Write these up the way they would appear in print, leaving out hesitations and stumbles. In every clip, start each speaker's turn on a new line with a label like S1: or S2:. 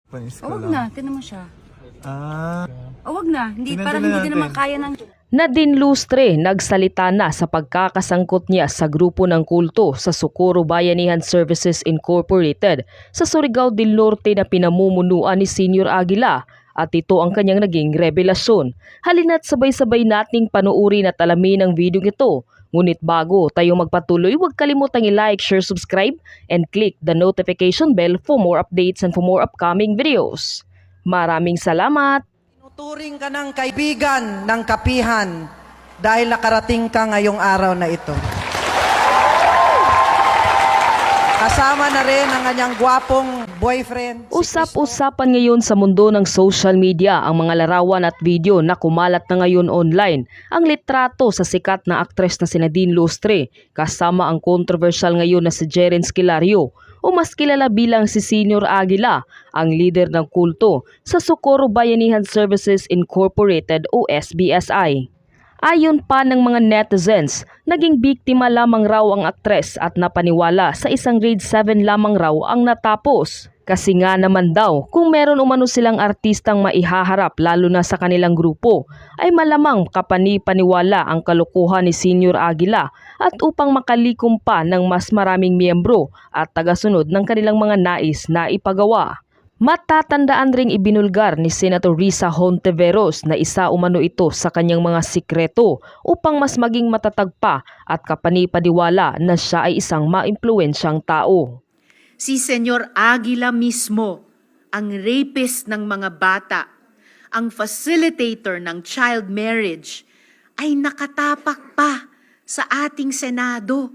S1: Panis ka
S2: O, wag
S1: lang.
S2: na. Tinan mo siya.
S1: Ah,
S2: O, wag na. Hindi,
S1: Tingnan
S2: parang
S1: natin.
S2: hindi din naman kaya ng...
S3: Nadine Lustre nagsalita na sa pagkakasangkot niya sa grupo ng kulto sa Socorro Bayanihan Services Incorporated sa Surigao del Norte na pinamumunuan ni Senior Aguila at ito ang kanyang naging revelasyon. Halina't sabay-sabay nating panuuri at alamin ang video ito. Ngunit bago tayo magpatuloy, huwag kalimutang i-like, share, subscribe, and click the notification bell for more updates and for more upcoming videos. Maraming salamat!
S4: Turing ka ng kaibigan ng kapihan dahil nakarating ka ngayong araw na ito. Kasama na rin ang kanyang gwapong boyfriend.
S3: Usap-usapan ngayon sa mundo ng social media ang mga larawan at video na kumalat na ngayon online. Ang litrato sa sikat na aktres na si Nadine Lustre kasama ang controversial ngayon na si Jeren Esquilario o mas kilala bilang si Senior Aguila, ang leader ng kulto sa Socorro Bayanihan Services Incorporated o SBSI. Ayon pa ng mga netizens, naging biktima lamang raw ang aktres at napaniwala sa isang grade 7 lamang raw ang natapos. Kasi nga naman daw, kung meron umano silang artistang maihaharap lalo na sa kanilang grupo, ay malamang kapani-paniwala ang kalokohan ni Senior Aguila at upang makalikom pa ng mas maraming miyembro at tagasunod ng kanilang mga nais na ipagawa. Matatandaan ring ibinulgar ni Senator Risa Hontiveros na isa umano ito sa kanyang mga sikreto upang mas maging matatag pa at kapani-paniwala na siya ay isang maimpluwensyang tao.
S5: Si Senyor Aguila mismo, ang rapist ng mga bata, ang facilitator ng child marriage, ay nakatapak pa sa ating Senado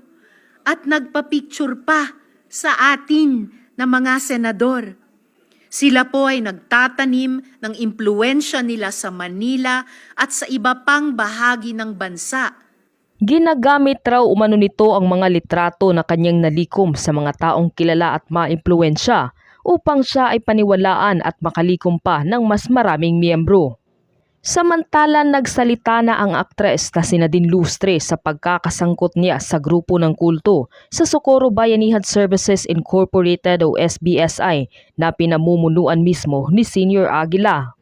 S5: at nagpapicture pa sa atin na mga senador. Sila po ay nagtatanim ng impluensya nila sa Manila at sa iba pang bahagi ng bansa.
S3: Ginagamit raw umano nito ang mga litrato na kanyang nalikom sa mga taong kilala at maimpluwensya upang siya ay paniwalaan at makalikom pa ng mas maraming miyembro. Samantala nagsalita na ang aktres na si Nadine Lustre sa pagkakasangkot niya sa grupo ng kulto sa Socorro Bayanihan Services Incorporated o SBSI na pinamumunuan mismo ni Senior Aguila.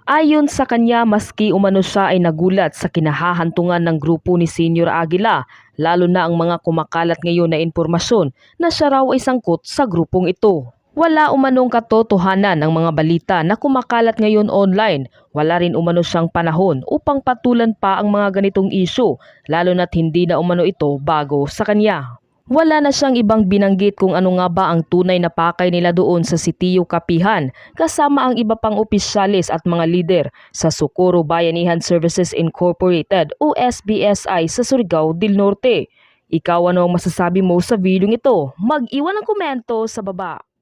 S3: Ayon sa kanya, maski umano siya ay nagulat sa kinahahantungan ng grupo ni Senior Aguila, lalo na ang mga kumakalat ngayon na impormasyon na siya raw ay sangkot sa grupong ito. Wala umanong katotohanan ng mga balita na kumakalat ngayon online. Wala rin umano siyang panahon upang patulan pa ang mga ganitong isyu, lalo na't hindi na umano ito bago sa kanya. Wala na siyang ibang binanggit kung ano nga ba ang tunay na pakay nila doon sa sitiyo Kapihan kasama ang iba pang opisyalis at mga lider sa Socorro Bayanihan Services Incorporated o SBSI sa Surigao del Norte. Ikaw ano ang masasabi mo sa video ito? Mag-iwan ng komento sa baba.